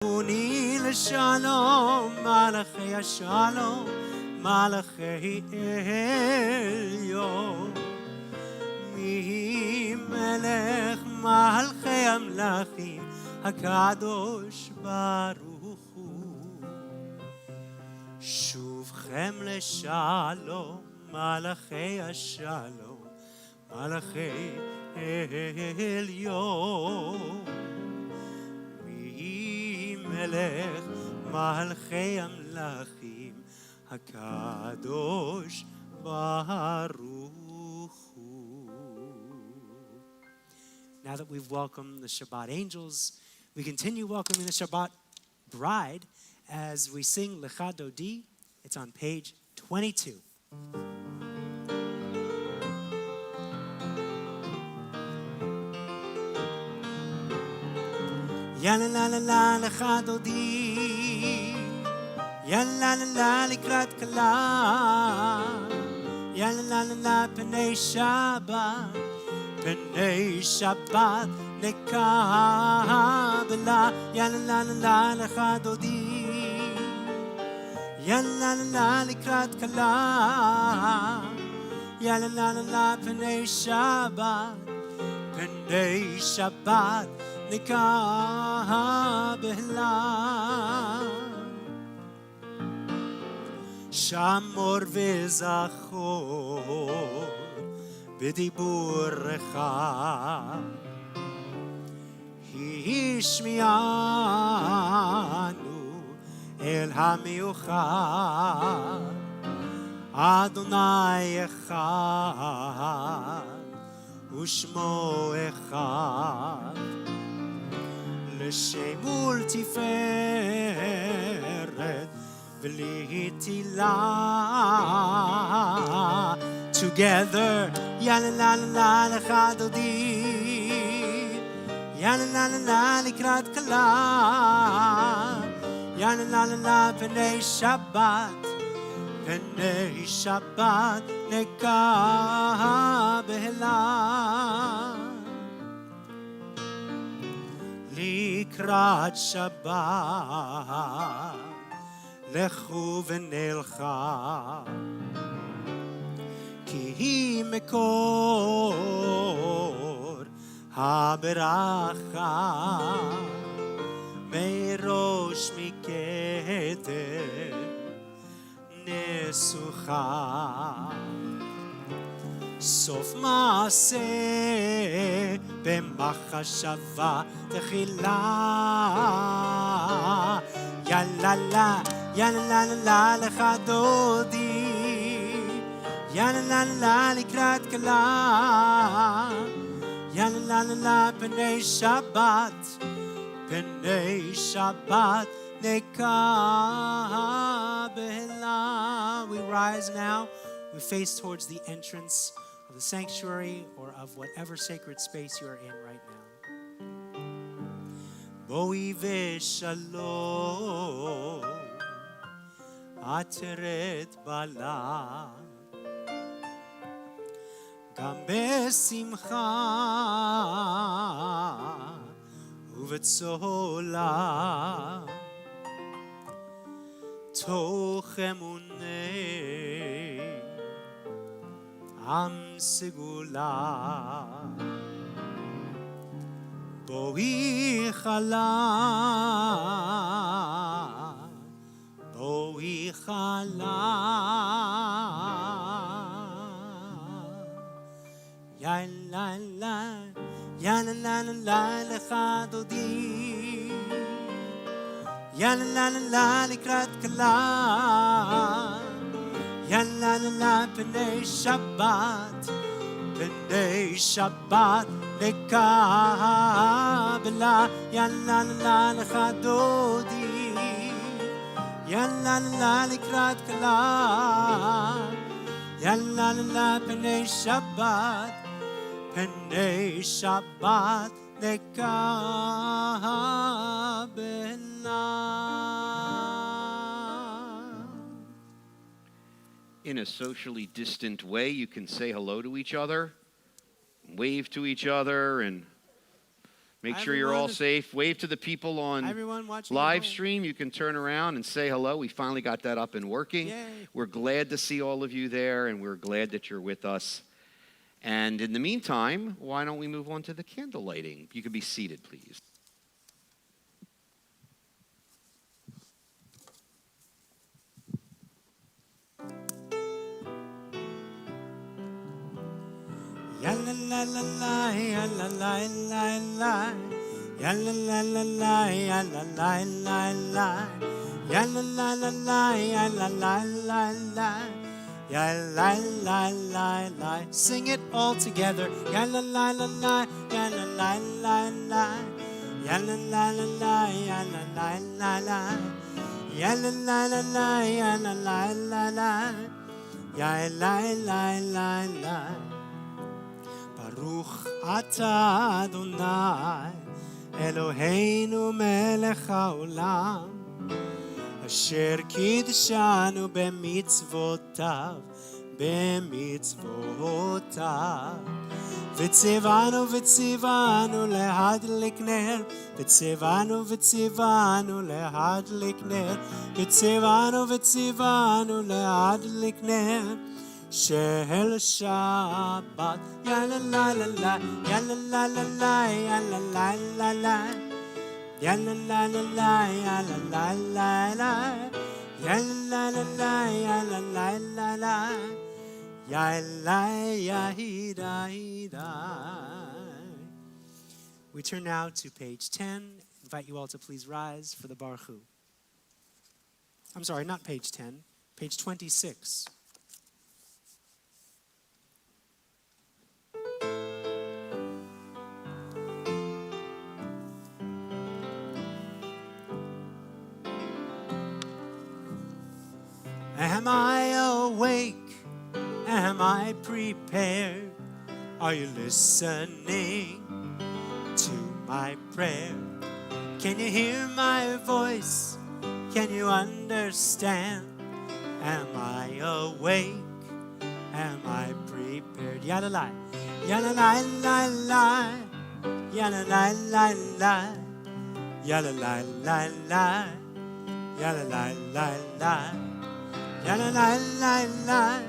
uni l'shalom, malachei השלום, מלאכי עליון. מי מלך מלכי המלכים, הקדוש ברוך הוא. שובכם לשלום, מלאכי השלום, מלאכי עליון. מי מלך מלכי המלכים, הקדוש ברוך הוא. Now that we've welcomed the Shabbat angels, we continue welcoming the Shabbat bride as we sing Lecha Dodi. It's on page 22. Ya la la la la Lecha Dodi, ya la la la likrat kala, ya la la la Pnei Shabbat, Pnei Shabbat nekabela, ya la la la Lecha Dodi, ya la la la likrat kala, ya la la la Pnei Shabbat, Pnei Shabbat nekabela. שמור וזכור בדיבורך, השמיענו אל המיוחד. אדוני אחד ושמו אחד, לשם ולתפארת v'li tila. Together, ya la la la lecha dodi, ya la la la likrat kala, ya la la la Pnei Shabbat, Pnei Shabbat nekabela. Likrat Shabbat לכו ונלכה, כי היא מקור הברכה, מראש מכתר נסוכה. סוף מעשה במחשבה תחילה. יא לה לה, יא לה לה Lecha Dodi, יא לה לה לקראת כלה, יא לה לה Pnei Shabbat, Pnei Shabbat nekabela. We rise now, we face towards the entrance of the sanctuary or of whatever sacred space you are in right now. בואי ושלום, עטרת בלה, גם בשמחה ובצהלה, תוך אמוני עם סגולה. בואי חלה, בואי חלה, יא לה לה, יא לה לה Lecha Dodi, יא לה לה לקראת כלה, יא לה לה Pnei Shabbat, Pnei Shabbat nekabela. יא לה לה Lecha Dodi, יא לה לה לקראת כלה, יא לה לה Pnei Shabbat, Pnei Shabbat nekabela. In a socially distant way, you can say hello to each other, wave to each other, and Make Hi, sure you're all everyone. safe. Wave to the people on Everyone watching at live home. stream. You can turn around and say hello. We finally got that up and working. Yay. We're glad to see all of you there, and we're glad that you're with us. And in the meantime, why don't we move on to the candle lighting? You can be seated, please. Ya la la la la, ya la la la la. Ya la la la la, ya la la la la. Ya la la la la, ya la la la la. Ya la la la la. Sing it all together. Ya la la la la, ya la la la la. Ya la la la la, ya la la la la. Ya la la la la, ya la la la la. Ya la la la la. Baruch atah Adonai Eloheinu melech haolam Asher kidshanu b'mitzvotav V'tzivanu lehadlik ner V'tzivanu lehadlik ner V'tzivanu lehadlik ner Shel Shabbat, ya la la la la, ya la la la la, ya la la la la, ya la la la la, ya la la la la, ya la la la, ya la la la la, ya la ya da. We turn now to page 10. Invite you all to please rise for the Baruch Hu. I'm sorry, not page 10, page 26. Am I awake? Am I prepared? Are you listening to my prayer? Can you hear my voice? Can you understand? Am I awake? Am I prepared? Ya la la, ya la la la la, ya la la la la, ya la la la la, ya la la la la. Ya la la la la,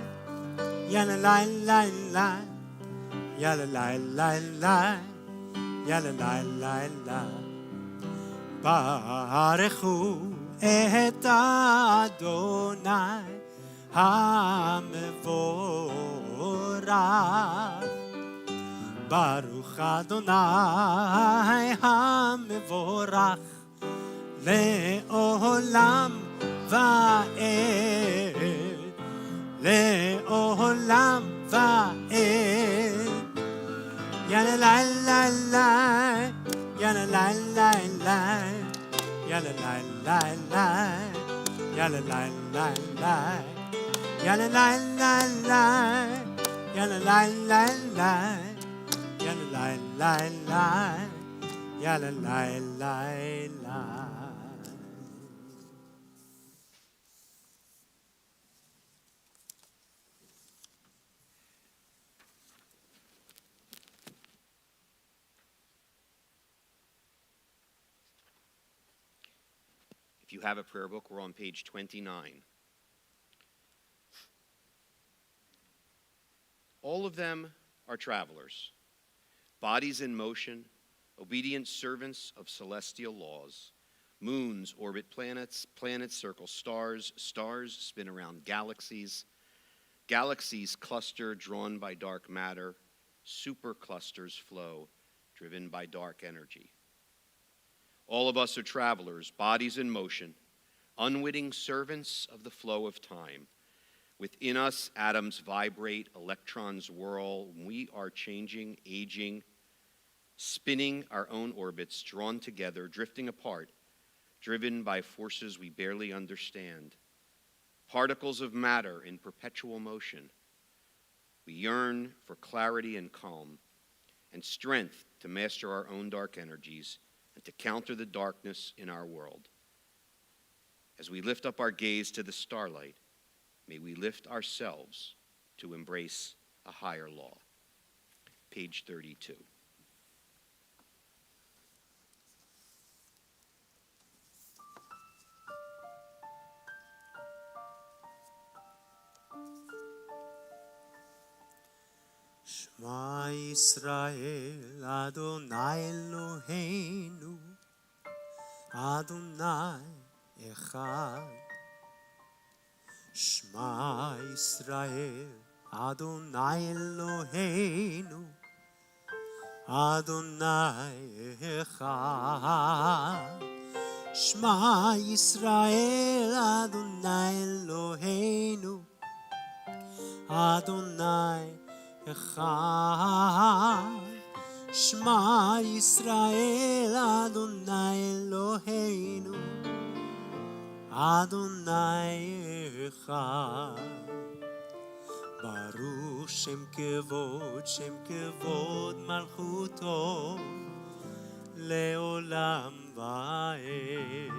ya la la la la, ya la la la la, ya la la la la. Baruchu et Adonai hamevorach. Baruch Adonai hamevorach le'olam va'ed, le'olam va'ed. Ya la la la la, ya la la la la, ya la la la la, ya la la la la, ya la la la la, ya la la la la, ya la la la la, ya la la la la. If you have a prayer book, we're on page 29. All of them are travelers, bodies in motion, obedient servants of celestial laws. Moons orbit planets, planets circle stars, stars spin around galaxies, galaxies cluster drawn by dark matter, superclusters flow driven by dark energy. All of us are travelers, bodies in motion, unwitting servants of the flow of time. Within us, atoms vibrate, electrons whirl. We are changing, aging, spinning our own orbits, drawn together, drifting apart, driven by forces we barely understand. Particles of matter in perpetual motion. We yearn for clarity and calm, and strength to master our own dark energies and to counter the darkness in our world. As we lift up our gaze to the starlight, may we lift ourselves to embrace a higher law. Page 32. Yisrael, Adonai Eloheinu, Adonai Echad. Shema Yisrael, Adonai Eloheinu, Adonai Echad. Shema Yisrael, Adonai Eloheinu, Adonai Echad. Shema Yisrael, Adonai Eloheinu, Adonai Echad. Baruch Shem Kevod Malchuto Leolam Vaed.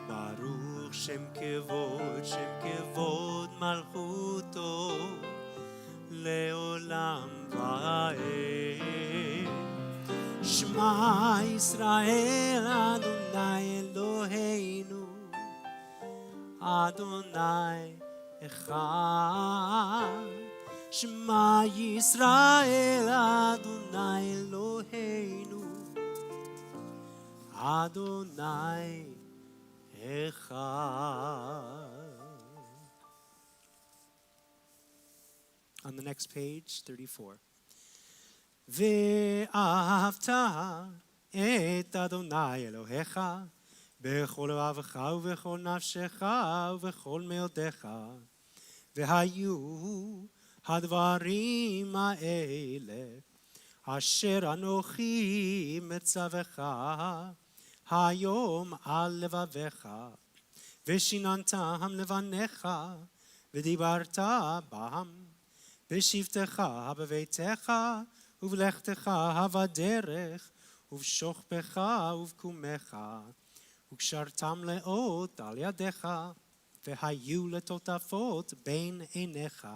Baruch Shem Kevod Malchuto Leolam Vaed. Shema Yisrael, Adonai Eloheinu, Adonai Echad. Shema Yisrael, Adonai Eloheinu, Adonai Echad. On the next page, 34. ואהבת את אדוני אלוהיך בכל לבבך ובכל נפשך ובכל מאודך. והיו הדברים האלה אשר אנוכי מצווך היום על לבביך, ושיננתם לבניך, ודיברת בם בשבתך בביתך, ובלכתך בדרך, ובשוכבך ובקומך, וקשרתם לאות על ידיך, והיו לטוטפות בין עיניך,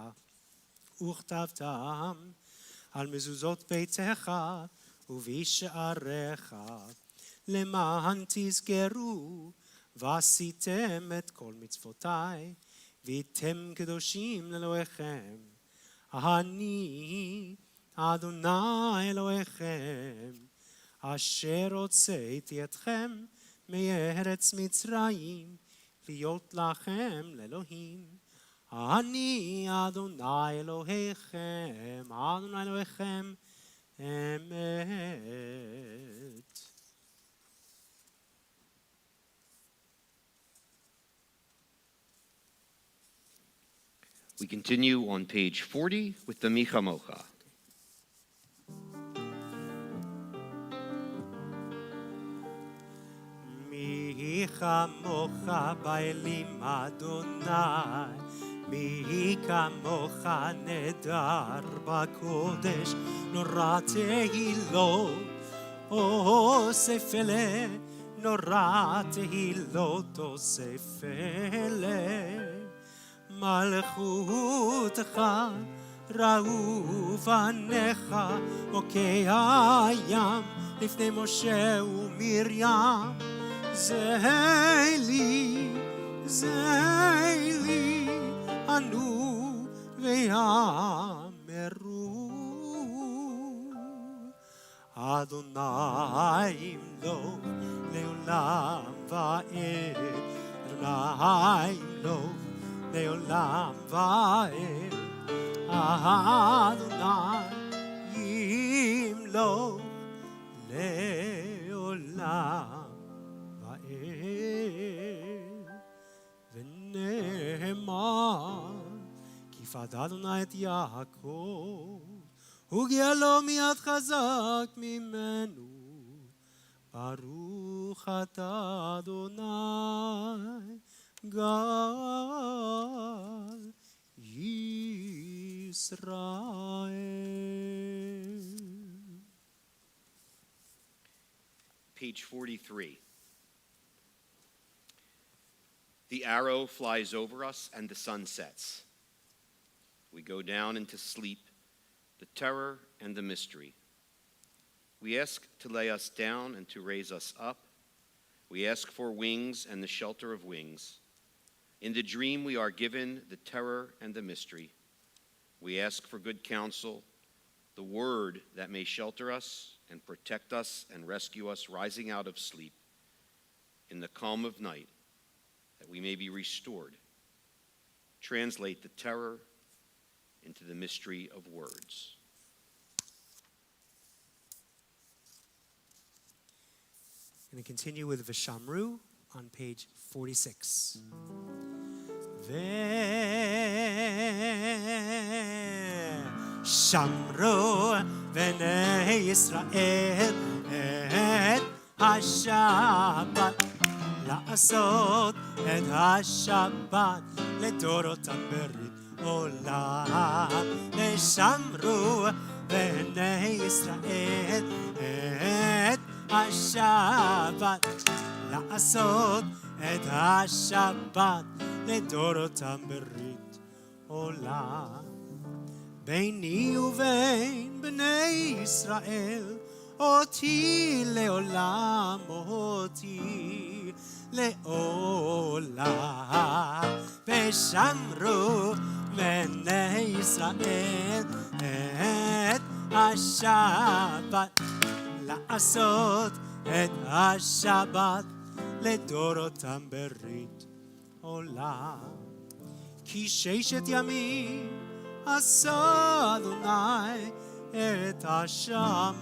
וכתבתם על מזוזות ביתך ובשעריך, למען תזכרו ועשיתם את כל מצוותיי, והייתם קדושים לאלוהיכם. אני אדוני אלוהיכם, אשר הוצאתי אתכם מארץ מצרים, להיות לכם לאלוהים. אני אדוני אלוהיכם, אדוני אלוהיכם אמת. We continue on page 40 with the Mi Chamocha. מי כמוך באלים אדוני, מי כמוך נדר בקודש, נורא תהילות אוסף אלה, נורא תהילות אוסף אלה. מלכותך ראו בניך, עוקי הים לפני משה ומרים. זה לי, ענו ויאמרו, אדוני ימלוך לעולם ועד, אדוני ימלוך לעולם ועד, אדוני ימלוך לעולם. ונאמר כי פדה אדוני את יעקב, וגאלו מיד חזק ממנו. ברוך אתה אדוני גאל ישראל. Page 43. The arrow flies over us and the sun sets. We go down into sleep, the terror and the mystery. We ask to lay us down and to raise us up. We ask for wings and the shelter of wings. In the dream we are given the terror and the mystery. We ask for good counsel, the word that may shelter us and protect us and rescue us rising out of sleep in the calm of night, that we may be restored. Translate the terror into the mystery of words. I'm going to continue with Vishamru on page 46. ושמרו בני ישראל את השבת, לעשות את השבת לדורותם ברית עולם. ושמרו בני ישראל את השבת, לעשות את השבת לדורותם ברית עולם. ביני ובין בני ישראל אותי לעולם, אותי לעולם. ושמרו בני ישראל את השבת, לעשות את השבת לדורותם ברית עולם. כי ששת ימים עשה אדוני את השמיים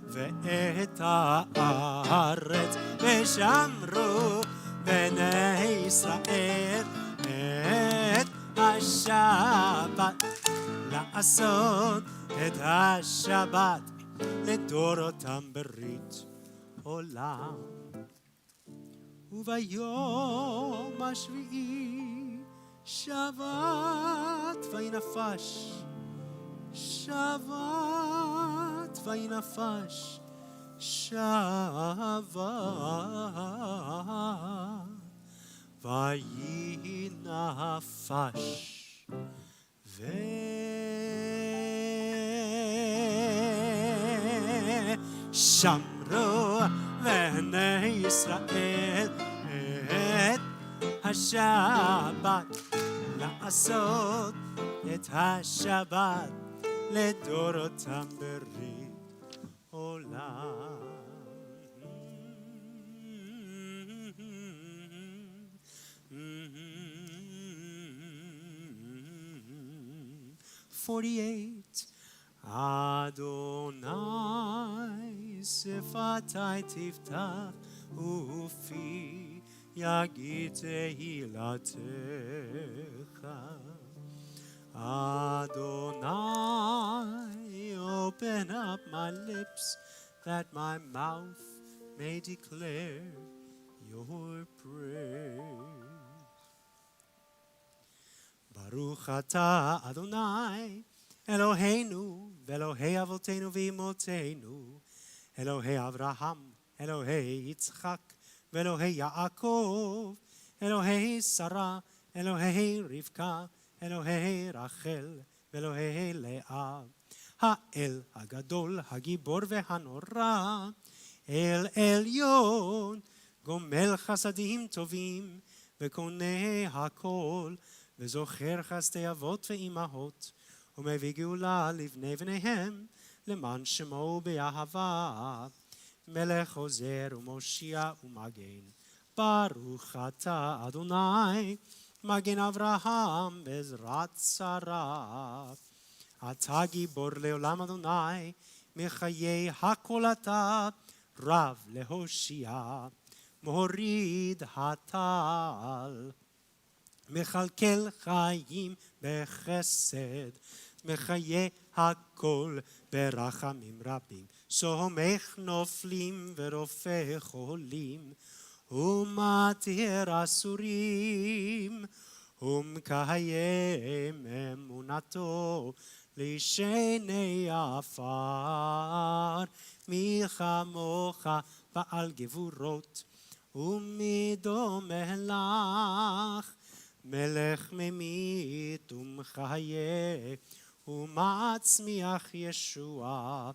ואת הארץ, ושמרו בני ישראל את השבת, לעשות את השבת לדורותם ברית עולם. וביום השביעי שבת וינפש, שבת וינפש, שבת וינפש. ושמרו בני ישראל את השבת, לעשות את השבת לדורותם ברית עולם. 48. Adonai שפתי תפתח ופי יגיד תהילתך. Adonai, open up my lips that my mouth may declare your praise. Baruch atah Adonai, Eloheinu, Velohei Avotenu v'Imotenu, Elohei Avraham, Elohei Yitzchak, Velohei Yaakov, Elohei Sarah, Elohei Rivka, Elohei Rachel, Velohei Leah, Ha'el Hagadol, Hagibor ve'hanora, El Elyon, Gomel Chasadim Tovim, Ve'koneh HaKol, וזוכר חסדי אבות ואימהות, ומביא גאולה לבני בניהם, למען שמו באהבה. מלך עוזר ומושיע ומגן, ברוך אתה אדוני, מגן אברהם בעזרת שרה. אתה גיבור לעולם אדוני, מחיי הכל אתה, רב להושיע, מוריד הטל. מכלכל חיים בחסד, מחיי הכל ברחמים רבים, סומך נופלים ורופא חולים, ומתיר אסורים, ומקיים אמונתו לשני עפר. מי כמוך בעל גבורות, ומי דומה לך, מלך ממית ומחיה, ומצמיח ישוע,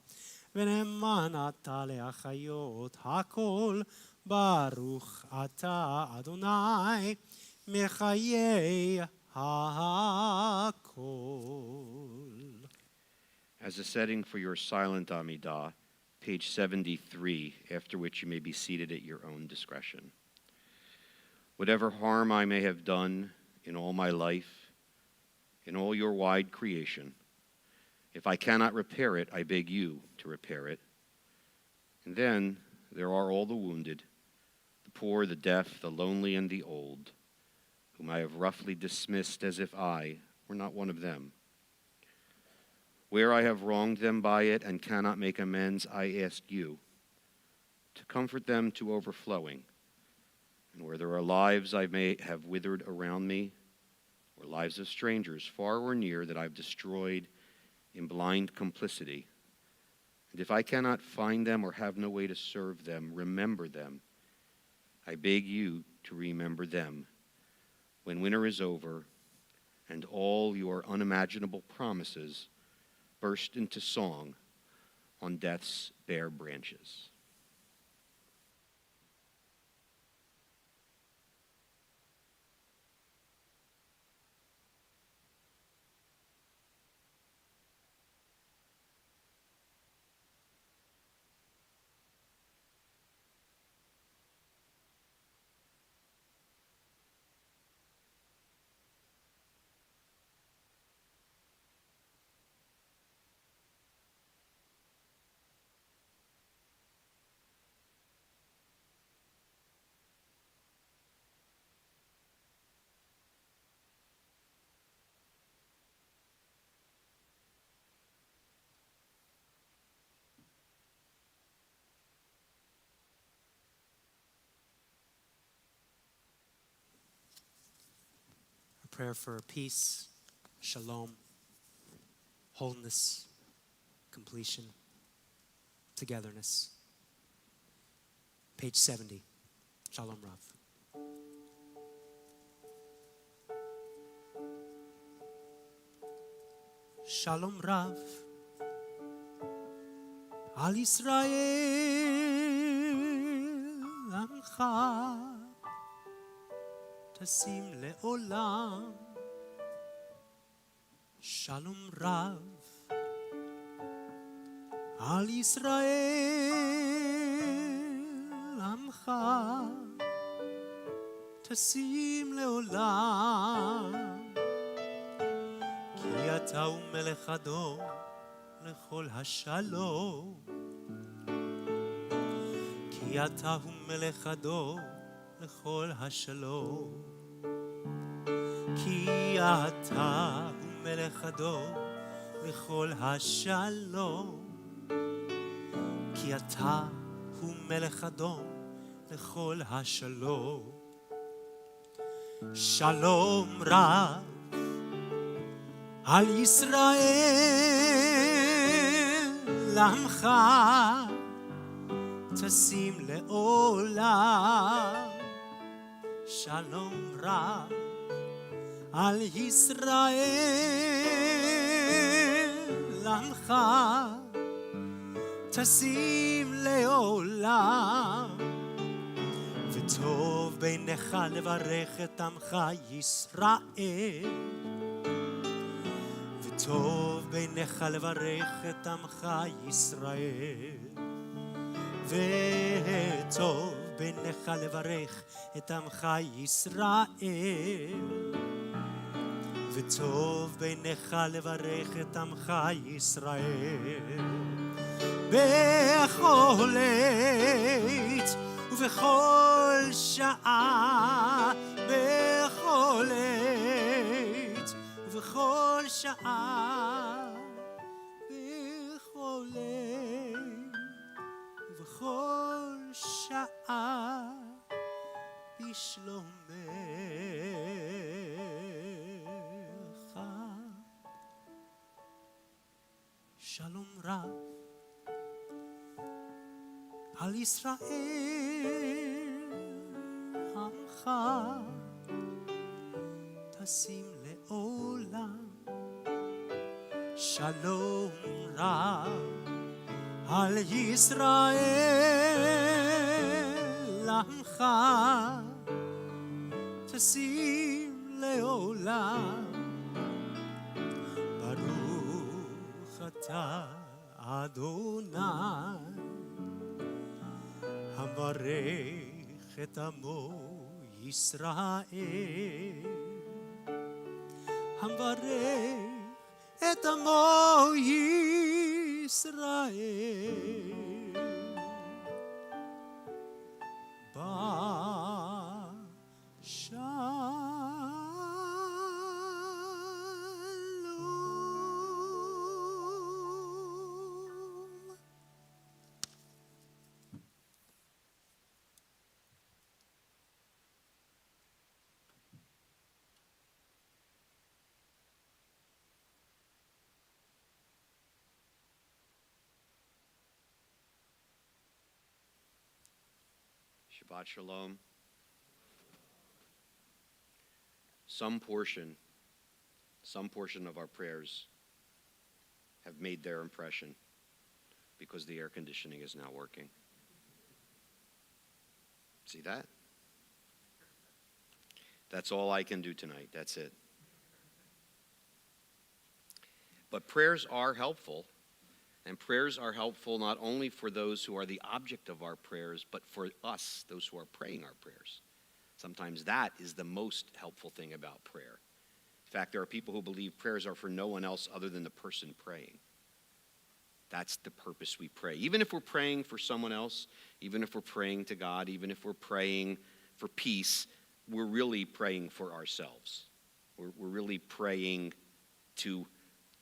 ונאמן אתה להחיות הכל. ברוך אתה אדוני, מחיי הכל. as a setting for your silent Amidah, page 73, after which you may be seated at your own discretion. Whatever harm I may have done in all my life, in all your wide creation, if I cannot repair it, I beg you to repair it. And then there are all the wounded, the poor, the deaf, the lonely, and the old, whom I have roughly dismissed as if I were not one of them. Where I have wronged them by it and cannot make amends, I ask you to comfort them to overflowing. And where there are lives I may have withered around me, or lives of strangers, far or near, that I've destroyed in blind complicity, and if I cannot find them or have no way to serve them, remember them. I beg you to remember them when winter is over and all your unimaginable promises burst into song on death's bare branches. A prayer for peace, shalom, wholeness, completion, togetherness. Page 70, Shalom Rav. Shalom Rav, al Yisrael amcha, תשים לעולם. שלום רב על ישראל עמך, תשים לעולם. כי אתה הוא מלך הדור לכל השלום. כי אתה הוא מלך הדור לכל השלום. כי אתה הוא מלך הדור לכל השלום. כי אתה הוא מלך הדור לכל השלום. שלום רב על ישראל עמך, תשים לעולם. שלום רב על ישראל עמך, תשים לעולם. וטוב בעיניך לברך את עמך ישראל, וטוב בעיניך לברך את עמך ישראל, וטוב בעיניך לברך את עמך ישראל, וטוב בעיניך לברך את עמך ישראל. בכל עת ובכל שעה, בכל עת ובכל שעה, בכל עת ובכל שעה, בשלומך. שלום רב על ישראל עמך, תשים לעולם. שלום רב על ישראל עמך, תשים לעולם. ברוך אתה אדוני המברך את עמו ישראל, המברך את עמו ישראל Shabbat Shalom. Some portion of our prayers have made their impression because the air conditioning is now working. See that? That's all I can do tonight. That's it. But prayers are helpful. And prayers are helpful not only for those who are the object of our prayers, but for us, those who are praying our prayers. Sometimes that is the most helpful thing about prayer. In fact, there are people who believe prayers are for no one else other than the person praying. That's the purpose we pray. Even if we're praying for someone else, even if we're praying to God, even if we're praying for peace, we're really praying for ourselves. We're really praying to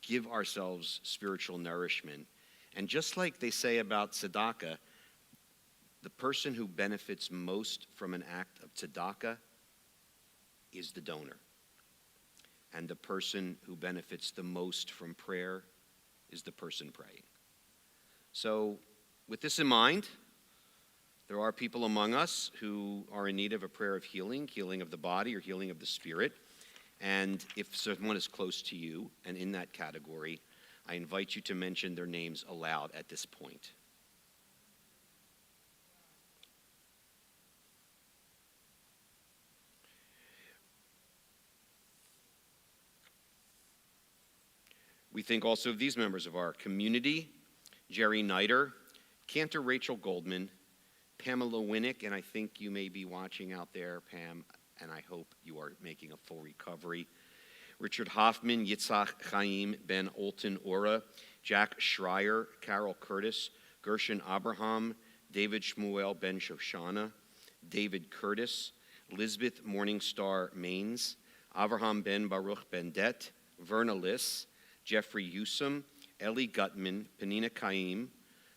give ourselves spiritual nourishment. And just like they say about tzedakah, the person who benefits most from an act of tzedakah is the donor. And the person who benefits the most from prayer is the person praying. So with this in mind, there are people among us who are in need of a prayer of healing of the body or healing of the spirit. And if someone is close to you and in that category, I invite you to mention their names aloud at this point. We think also of these members of our community: Jerry Nider, Cantor Rachel Goldman, Pamela Winnick, and I think you may be watching out there, Pam, and I hope you are making a full recovery. Richard Hoffman, Yitzhak Chaim Ben Olton Ora, Jack Schreier, Carol Curtis, Gershon Abraham, David Shmuel Ben Shoshana, David Curtis, Lisbeth Morningstar Maines, Avraham Ben Baruch Ben Det, Verna Liss, Jeffrey Yusum, Eli Gutman, Penina Kaim,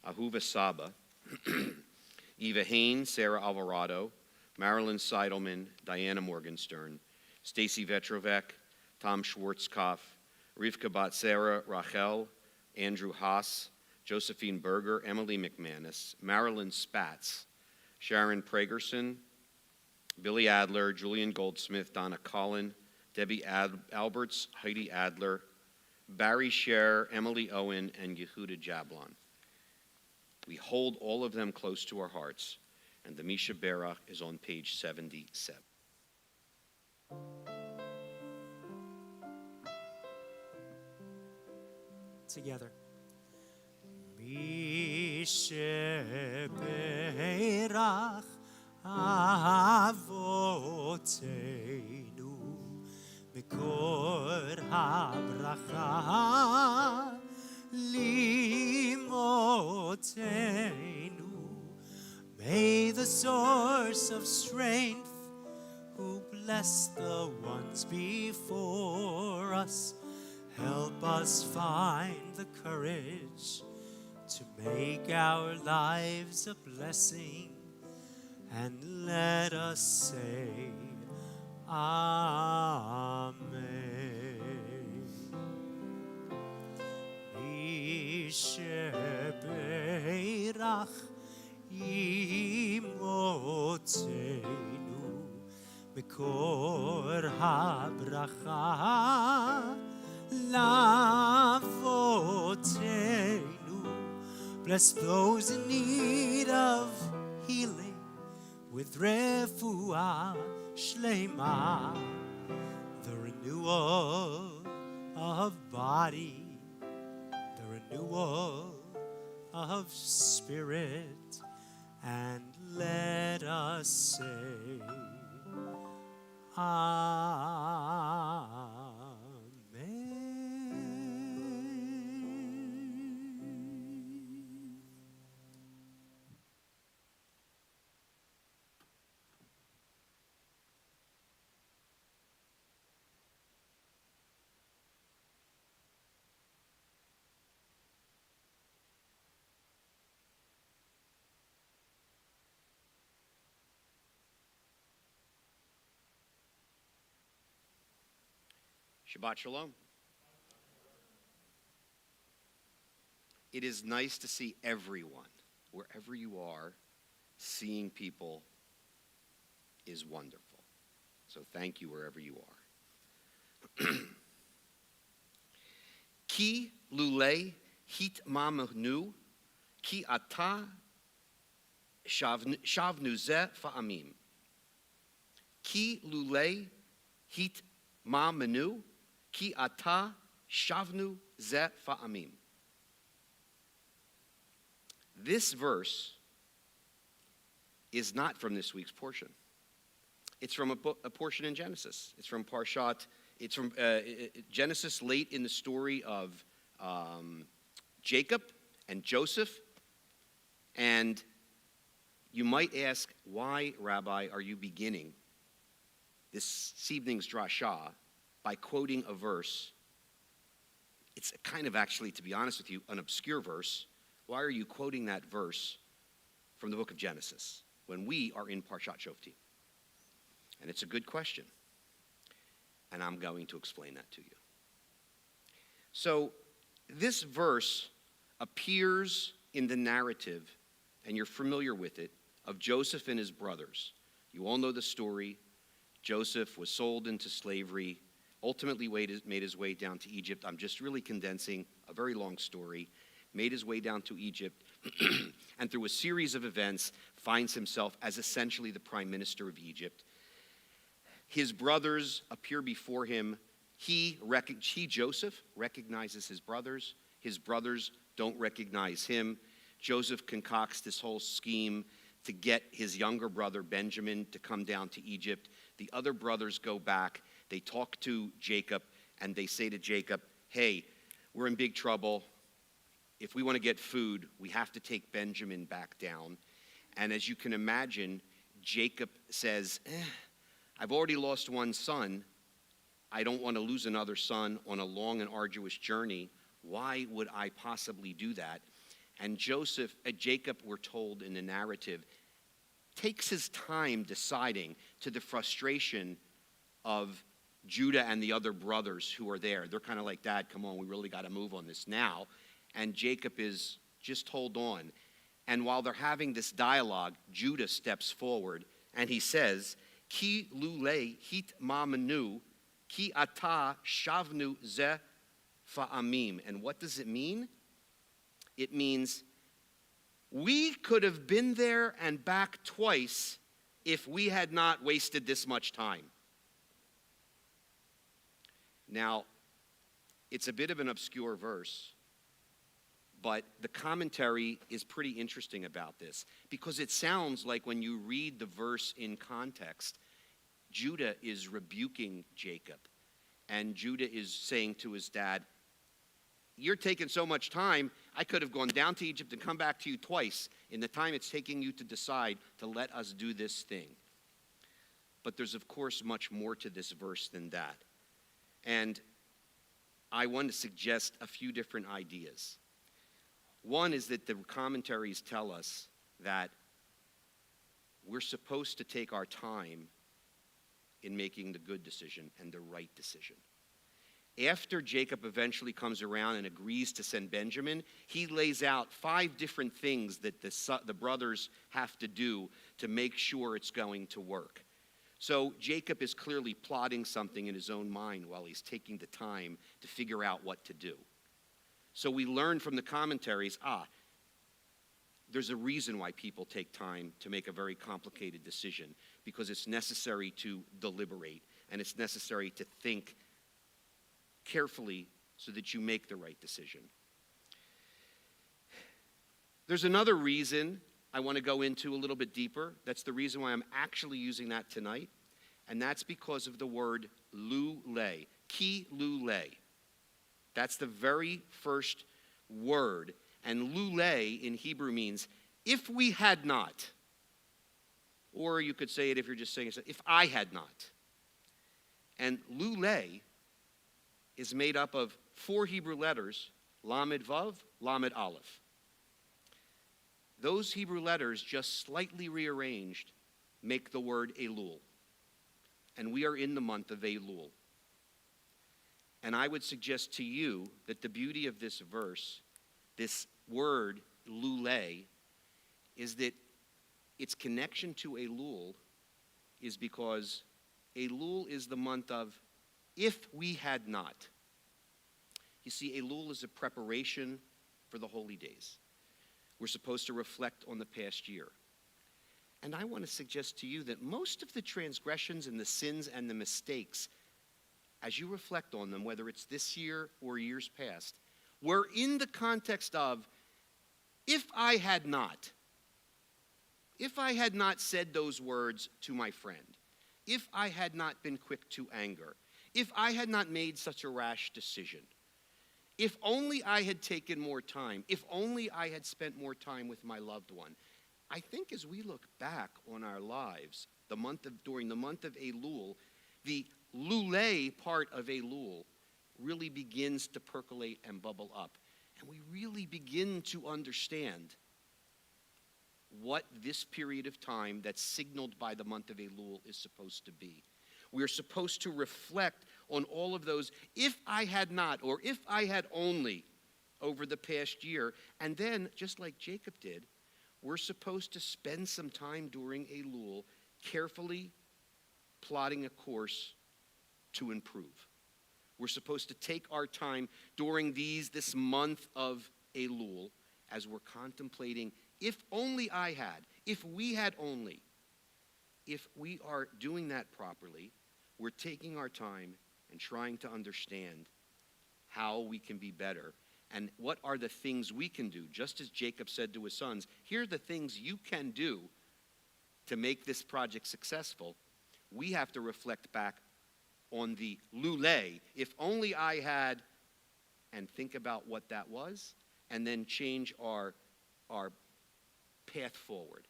Ahuva Saba, Eva Hain, Sarah Alvarado, Marilyn Seidelman, Diana Morgenstern, Stacy Vetrovec, Tom Schwarzkopf, Rivka Batsera, Rachel, Andrew Haas, Josephine Berger, Emily McManus, Marilyn Spatz, Sharon Pragerson, Billy Adler, Julian Goldsmith, Donna Collin, Debbie Alberts, Heidi Adler, Barry Scher, Emily Owen, and Yehuda Jablon. We hold all of them close to our hearts, and the Misha Berach is on page 77. Together. Misha Berach Avotenu Mikor HaBracha Limotenu. May the source of strength, who blessed the ones before us, help us find the courage to make our lives a blessing, and let us say, Amen. Misher Beirach Imotenu Mikor HaBracha Lavotenu. Bless those in need of healing with refuah shlema, the renewal of body, the renewal of spirit, and let us say, Amen. Shabbat Shalom. It is nice to see everyone, wherever you are. Seeing people is wonderful. So thank you wherever you are. Ki lulei hit mamnu, ki ata shavnu ze fa'amim. Ki lulei hit mamnu, ki ata shavnu ze fa'amim. This verse is not from this week's portion. It's from a portion in Genesis. It's from Parshat. It's from Genesis, late in the story of Jacob and Joseph. And you might ask, why, Rabbi, are you beginning this evening's drasha by quoting a verse? It's kind of actually, to be honest with you, an obscure verse. Why are you quoting that verse from the book of Genesis when we are in Parshat Shoftim? And it's a good question. And I'm going to explain that to you. So this verse appears in the narrative, and you're familiar with it, of Joseph and his brothers. You all know the story. Joseph was sold into slavery, ultimately made his way down to Egypt. I'm just really condensing a very long story. Made his way down to Egypt, and through a series of events, finds himself as essentially the prime minister of Egypt. His brothers appear before him. He, Joseph, recognizes his brothers. His brothers don't recognize him. Joseph concocts this whole scheme to get his younger brother, Benjamin, to come down to Egypt. The other brothers go back. They talk to Jacob, and they say to Jacob, hey, we're in big trouble. If we want to get food, we have to take Benjamin back down. And as you can imagine, Jacob says, I've already lost one son. I don't want to lose another son on a long and arduous journey. Why would I possibly do that? And Jacob, we're told in the narrative, takes his time deciding, to the frustration of Judah and the other brothers who are there. They're kind of like, Dad, come on, we really got to move on this now. And Jacob is, just hold on. And while they're having this dialogue, Judah steps forward and he says, Ki lulei hit mamnu, ki ata shavnu ze fa'amim. And what does it mean? It means we could have been there and back twice if we had not wasted this much time. Now, it's a bit of an obscure verse, but the commentary is pretty interesting about this, because it sounds like when you read the verse in context, Judah is rebuking Jacob. And Judah is saying to his dad, you're taking so much time, I could have gone down to Egypt and come back to you twice in the time it's taking you to decide to let us do this thing. But there's, of course, much more to this verse than that. And I want to suggest a few different ideas. One is that the commentaries tell us that we're supposed to take our time in making the good decision and the right decision. After Jacob eventually comes around and agrees to send Benjamin, he lays out 5 different things that the brothers have to do to make sure it's going to work. So Jacob is clearly plotting something in his own mind while he's taking the time to figure out what to do. So we learn from the commentaries, there's a reason why people take time to make a very complicated decision, because it's necessary to deliberate and it's necessary to think carefully so that you make the right decision. There's another reason I want to go into a little bit deeper. That's the reason why I'm actually using that tonight. And that's because of the word lule, ki lule. That's the very first word. And lule in Hebrew means if we had not. Or you could say it if you're just saying it, if I had not. And lule is made up of 4 Hebrew letters, lamed vav, lamed aleph. Those Hebrew letters, just slightly rearranged, make the word Elul. And we are in the month of Elul. And I would suggest to you that the beauty of this verse, this word, lule, is that its connection to Elul is because Elul is the month of if we had not. You see, Elul is a preparation for the holy days. We're supposed to reflect on the past year. And I want to suggest to you that most of the transgressions and the sins and the mistakes, as you reflect on them, whether it's this year or years past, were in the context of, if I had not said those words to my friend, if I had not been quick to anger, if I had not made such a rash decision, if only I had taken more time, if only I had spent more time with my loved one. I think as we look back on our lives, during the month of Elul, the lule part of Elul really begins to percolate and bubble up. And we really begin to understand what this period of time that's signaled by the month of Elul is supposed to be. We're supposed to reflect on all of those, if I had not, or if I had only, over the past year. And then, just like Jacob did, we're supposed to spend some time during Elul carefully plotting a course to improve. We're supposed to take our time during this month of Elul as we're contemplating, if only I had, if we had only. If we are doing that properly, we're taking our time and trying to understand how we can be better and what are the things we can do. Just as Jacob said to his sons, here are the things you can do to make this project successful. We have to reflect back on the lule, if only I had, and think about what that was, and then change our path forward.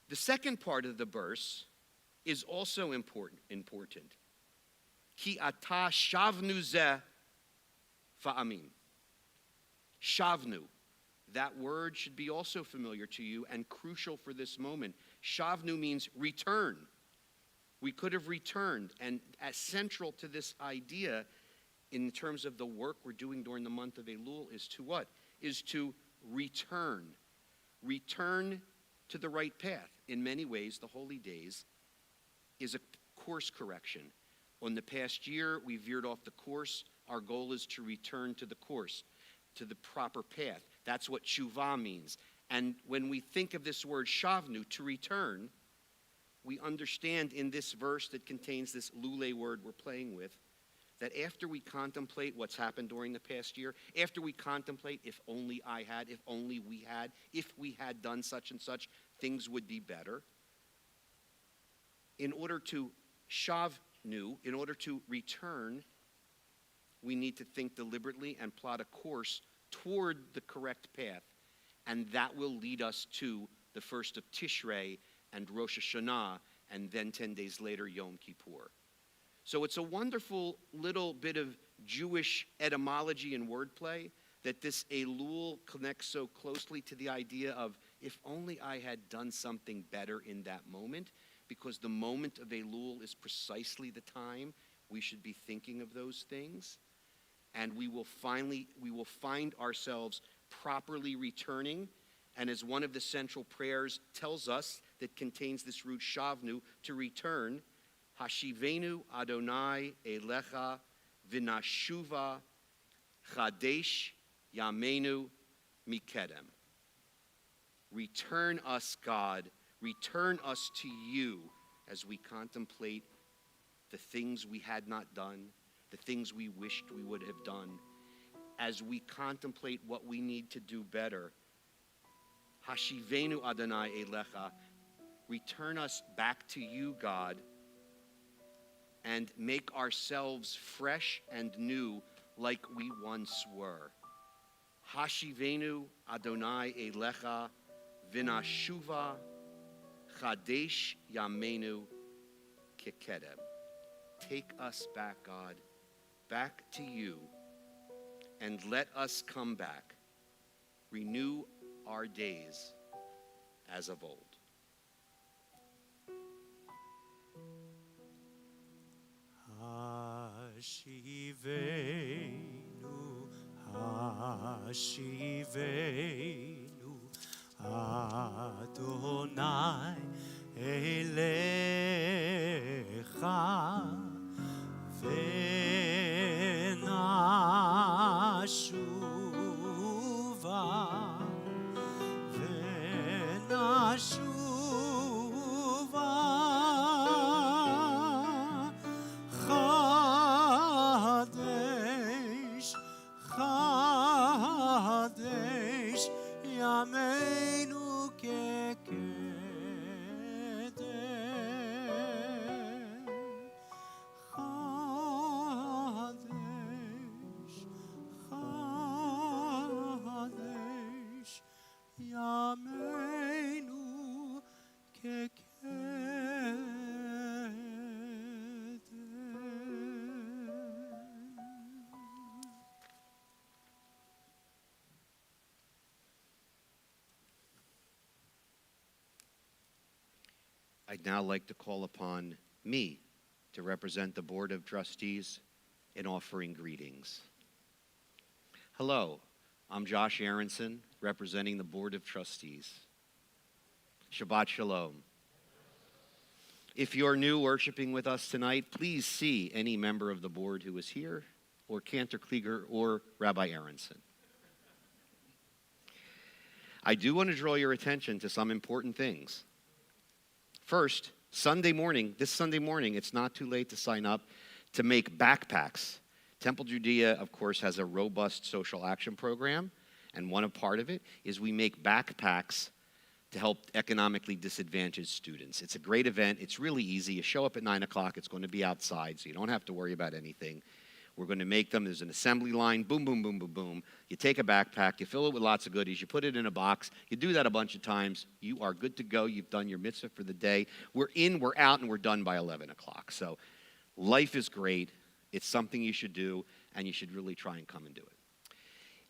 The second part of the verse is also important. Ki ata shavnu zeh fa'amin. Shavnu. That word should be also familiar to you and crucial for this moment. Shavnu means return. We could have returned. And as central to this idea in terms of the work we're doing during the month of Elul is to what? Is to return. Return to the right path. In many ways, the holy days is a course correction. On the past year, we veered off the course. Our goal is to return to the course, to the proper path. That's what tshuva means. And when we think of this word shavnu, to return, we understand in this verse that contains this lule word we're playing with, that after we contemplate what's happened during the past year, after we contemplate if only I had, if only we had, if we had done such and such, things would be better. In order to shavnu, in order to return, we need to think deliberately and plot a course toward the correct path. And that will lead us to the first of Tishrei and Rosh Hashanah, and then 10 days later, Yom Kippur. So it's a wonderful little bit of Jewish etymology and wordplay that this Elul connects so closely to the idea of if only I had done something better in that moment, because the moment of Elul is precisely the time we should be thinking of those things. And we will find ourselves properly returning. And as one of the central prayers tells us that contains this root shavnu, to return, Hashivenu Adonai Elecha Vinashuva Chadesh Yamenu Mikedem. Return us, God, return us to you as we contemplate the things we had not done, the things we wished we would have done. as we contemplate what we need to do better. Hashivenu Adonai Elecha, return us back to you, God, and make ourselves fresh and new like we once were. Hashivenu Adonai Elecha, Vinashuva Chadesh Yamenu Kikedem. Take us back, God, back to you, and let us come back. Renew our days as of old. Hashivenu, Hashivenu, Adonai Elecha, Venashuva, Venashuva, Chadesh, Chadesh, Yameinu Kekedem. Chadesh, Chadesh, Yameinu Kekedem. I'd now like to call upon me to represent the Board of Trustees in offering greetings. Hello, I'm Josh Aronson, representing the Board of Trustees. Shabbat Shalom. If you're new worshiping with us tonight, please see any member of the board who is here, or Cantor Klieger, or Rabbi Aronson. I do want to draw your attention to some important things. First, this Sunday morning, it's not too late to sign up to make backpacks. Temple Judea, of course, has a robust social action program, and one part of it is we make backpacks to help economically disadvantaged students. It's a great event. It's really easy. You show up at 9 o'clock. It's going to be outside, so you don't have to worry about anything. We're going to make them. There's an assembly line. Boom, boom, boom, boom, boom. You take a backpack. You fill it with lots of goodies. You put it in a box. You do that a bunch of times. You are good to go. You've done your mitzvah for the day. We're in, we're out, and we're done by 11 o'clock. So life is great. It's something you should do, and you should really try and come and do it.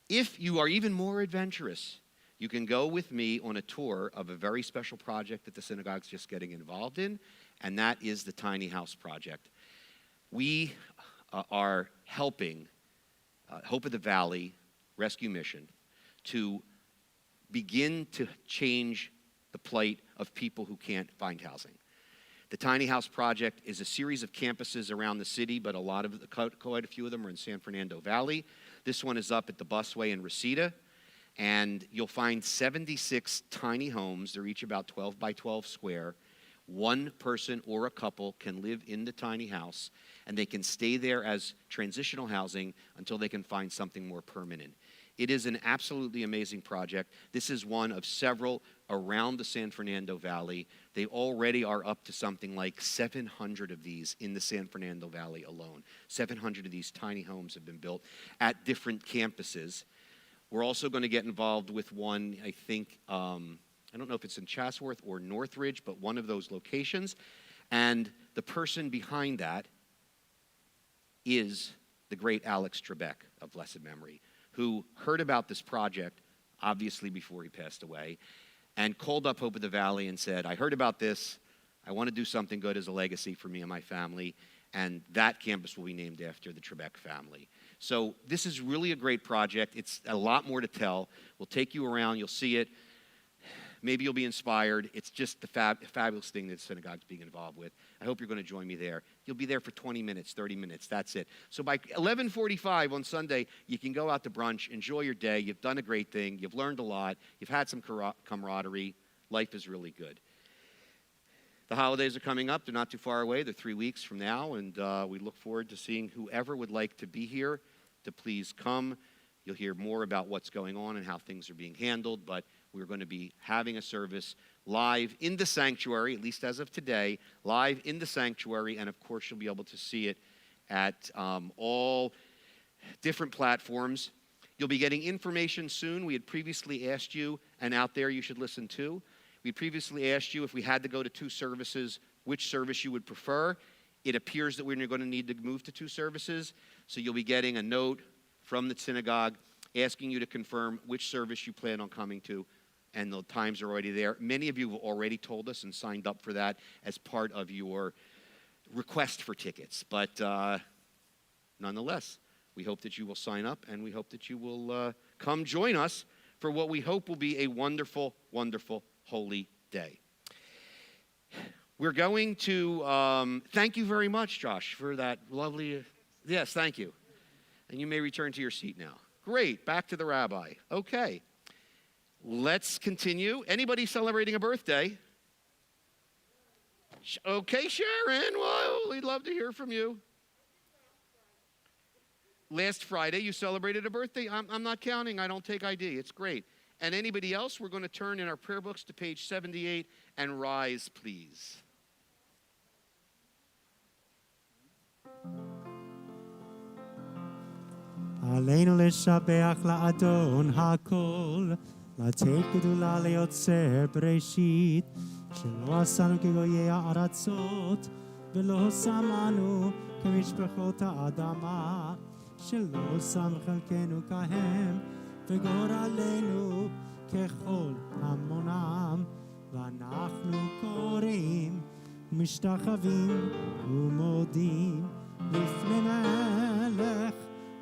If you are even more adventurous, you can go with me on a tour of a very special project that the synagogue's just getting involved in, and that is the Tiny House Project. We are helping Hope of the Valley Rescue Mission to begin to change the plight of people who can't find housing. The Tiny House Project is a series of campuses around the city, but quite a few of them are in San Fernando Valley. This one is up at the Busway in Reseda, and you'll find 76 tiny homes. They're each about 12 by 12 square. One person or a couple can live in the tiny house, and they can stay there as transitional housing until they can find something more permanent. It is an absolutely amazing project. This is one of several around the San Fernando Valley. They already are up to something like 700 of these in the San Fernando Valley alone. 700 of these tiny homes have been built at different campuses. We're also going to get involved with one, I think, I don't know if it's in Chatsworth or Northridge, but one of those locations. And the person behind that is the great Alex Trebek of blessed memory, who heard about this project, obviously before he passed away, and called up Hope of the Valley and said, I heard about this. I want to do something good as a legacy for me and my family. And that campus will be named after the Trebek family. So this is really a great project. It's a lot more to tell. We'll take you around. You'll see it. Maybe you'll be inspired. It's just the fabulous thing that the synagogue's being involved with. I hope you're going to join me there. You'll be there for 20 minutes, 30 minutes. That's it. So by 11:45 on Sunday, you can go out to brunch, enjoy your day. You've done a great thing. You've learned a lot. You've had some camaraderie. Life is really good. The holidays are coming up. They're not too far away. They're 3 weeks from now, and we look forward to seeing whoever would like to be here to please come. You'll hear more about what's going on and how things are being handled, but we're going to be having a service live in the sanctuary, at least as of today, live in the sanctuary, and of course you'll be able to see it at all different platforms. You'll be getting information soon. We had previously asked you, and out there you should listen too, we previously asked you if we had to go to 2 services, which service you would prefer. It appears that we're going to need to move to 2 services, so you'll be getting a note from the synagogue asking you to confirm which service you plan on coming to, and the times are already there. Many of you have already told us and signed up for that as part of your request for tickets, but nonetheless, we hope that you will sign up, and we hope that you will come join us for what we hope will be a wonderful, wonderful, holy day. We're going to, thank you very much, Josh, for that lovely, yes, thank you. And you may return to your seat now. Great, back to the rabbi. Okay, let's continue. Anybody celebrating a birthday? Okay, Sharon, well, we'd love to hear from you. Last Friday, you celebrated a birthday. I'm not counting. I don't take ID. It's great. And anybody else, we're going to turn in our prayer books to page 78 and rise, please. עלינו לשבח לאדון הכל, לתת גדולה ליוצר בראשית, שלא עשנו כגויי הארצות, ולא שמנו כמשפחות האדמה, שלא שם חלקנו כהם, וגורלנו ככל המונם, ואנחנו קוראים ומשתחווים ומודים לפני מלך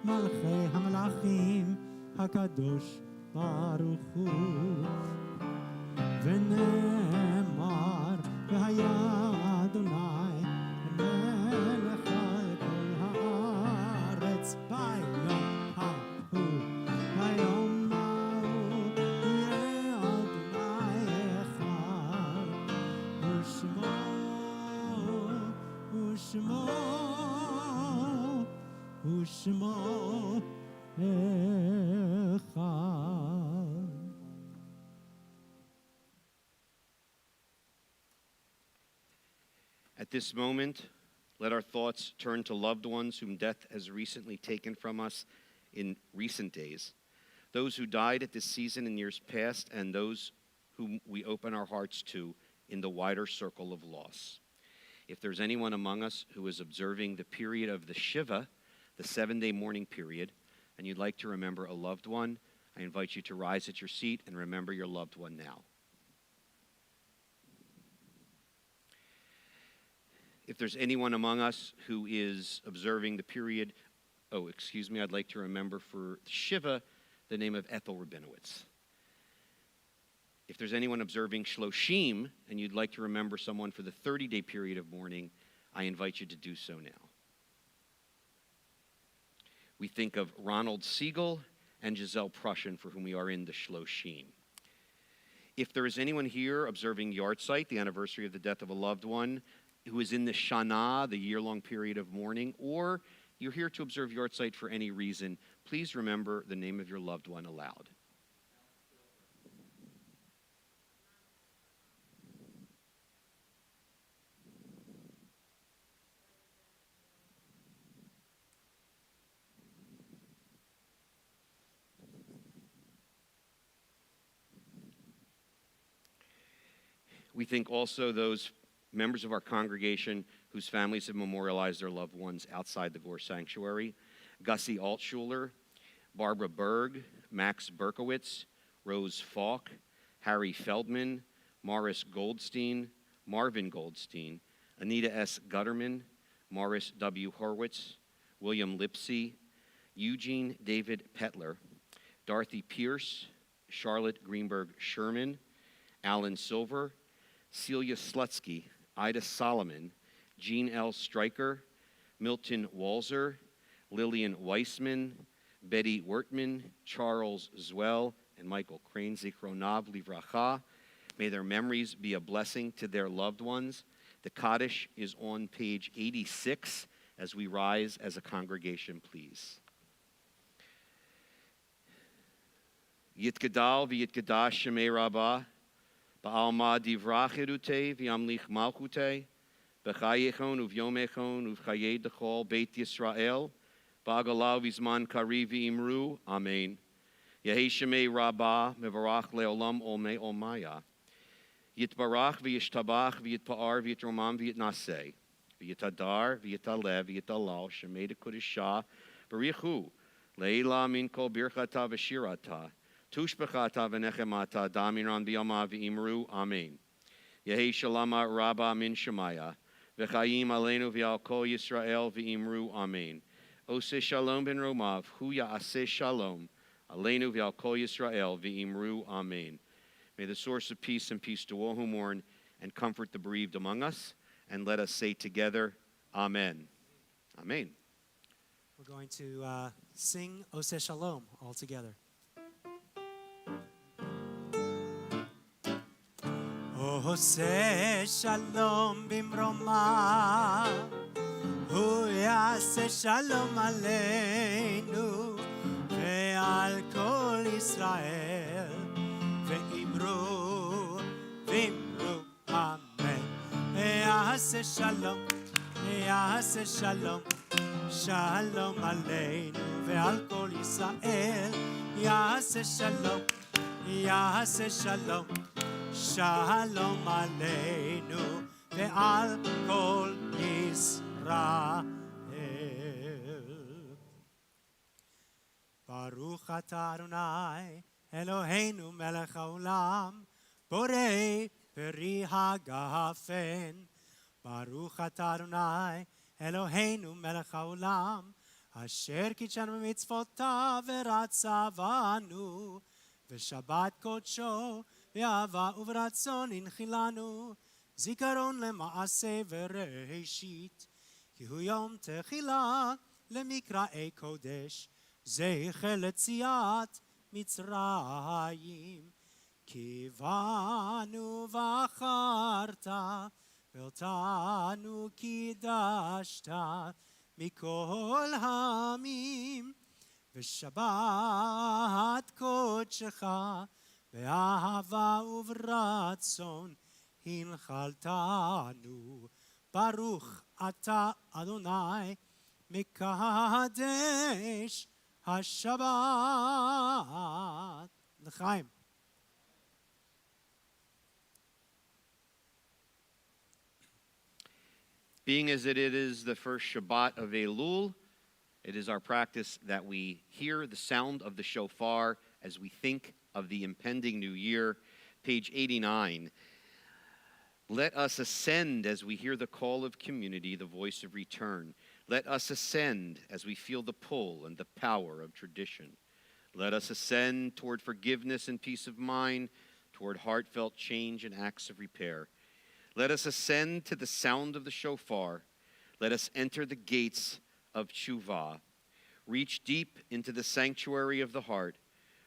מלכי המלאכים הקדוש ברוך הוא. ונאמר והיה אדוני מלך על כל הארץ ביום ההוא. ביום ההוא יהיה אדוני אחד, ושמו אחד. At this moment, let our thoughts turn to loved ones whom death has recently taken from us in recent days, those who died at this season in years past, and those whom we open our hearts to in the wider circle of loss. If there's anyone among us who is observing the period of the Shiva, the 7-day mourning period, and you'd like to remember a loved one, I invite you to rise at your seat and remember your loved one now. If there's anyone among us who is observing the period, I'd like to remember for Shiva the name of Ethel Rabinowitz. If there's anyone observing Shloshim and you'd like to remember someone for the 30-day period of mourning, I invite you to do so now. We think of Ronald Siegel and Giselle Prussian, for whom we are in the Shloshim. If there is anyone here observing Yahrzeit, the anniversary of the death of a loved one, who is in the Shana, the year-long period of mourning, or you're here to observe Yahrzeit for any reason, please remember the name of your loved one aloud. We think also those members of our congregation whose families have memorialized their loved ones outside the Gore Sanctuary: Gussie Altschuler, Barbara Berg, Max Berkowitz, Rose Falk, Harry Feldman, Morris Goldstein, Marvin Goldstein, Anita S. Gutterman, Morris W. Horwitz, William Lipsey, Eugene David Petler, Dorothy Pierce, Charlotte Greenberg Sherman, Alan Silver, Celia Slutsky, Ida Solomon, Jean L. Stryker, Milton Walzer, Lillian Weissman, Betty Wertman, Charles Zwell, and Michael Crane, Zichronav Livracha. May their memories be a blessing to their loved ones. The Kaddish is on page 86 as we rise as a congregation, please. Yitgadal v'yitgadash shemei rabbah, ba'alma divrach erute v'yamlich malchute, b'chayechon uv'yomechon uv'chayei dechol beit Yisrael, ba'agalau v'zman kari v'imru, amen. Yehi shemei rabbah mevarach leolam olmei olmaya. Yitbarach v'yishtabach v'yitpa'ar v'yitromam v'yitnaseh, v'yitadar v'yitalev v'yitalal shemei dekudishah b'richu, leila min kol birchata v'shirata, tushbechata v'nechemata damiran b'yama v'imru, amen. Yehi shalama rabba min shemaya, v'chayim aleinu v'al kol Yisrael v'imru, amen. Ose shalom ben romav, hu ya'aseh shalom, aleinu v'al kol Yisrael v'imru, amen. May the source of peace and peace to all who mourn and comfort the bereaved among us. And let us say together, Amen. Amen. We're going to sing Ose Shalom all together. Ose Shalom bimroma, hu yaseh shalom aleinu ve'al kol Yisrael. V'imru, amen. Yaseh shalom, shalom aleinu ve'al kol Yisrael. Yaseh shalom, shalom aleinu ve'al kol Yisrael. Baruch atah Adonai Eloheinu melech haolam, borei peri hagafen. Baruch atah Adonai, Eloheinu melech haolam, asher kitshanu mitzvotav v'ratzavanu, v'shabbat kodsho v'ahava uv'ratzon inchilanu, zikaron lema'aseh v'reishit, ki hu yom techila lemikra'ei kodesh, zeicher letziat Mitzrayim, kivanu v'acharta, ve'otanu kidashta, mikol hamim, v'shabbat kodshecha, ve'ahava uv'ratzon, hinchaltanu, Baruch atah Adonai, mikadesh HaShabbat. L'chaim. Being as it is the first Shabbat of Elul, it is our practice that we hear the sound of the shofar as we think of the impending new year. Page 89. Let us ascend as we hear the call of community, the voice of return. Let us ascend as we feel the pull and the power of tradition. Let us ascend toward forgiveness and peace of mind, toward heartfelt change and acts of repair. Let us ascend to the sound of the shofar. Let us enter the gates of tshuva. Reach deep into the sanctuary of the heart.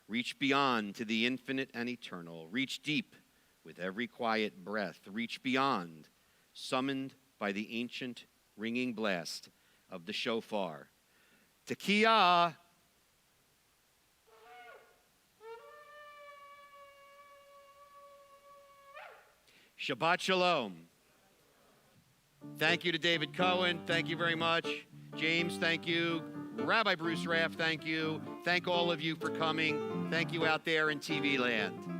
Reach beyond to the infinite and eternal. Reach deep with every quiet breath. Reach beyond, summoned by the ancient ringing blast of the shofar. Tekiah. Shabbat Shalom. Thank you to David Cohen. Thank you very much. James, thank you. Rabbi Bruce Raff, thank you. Thank all of you for coming. Thank you out there in TV land.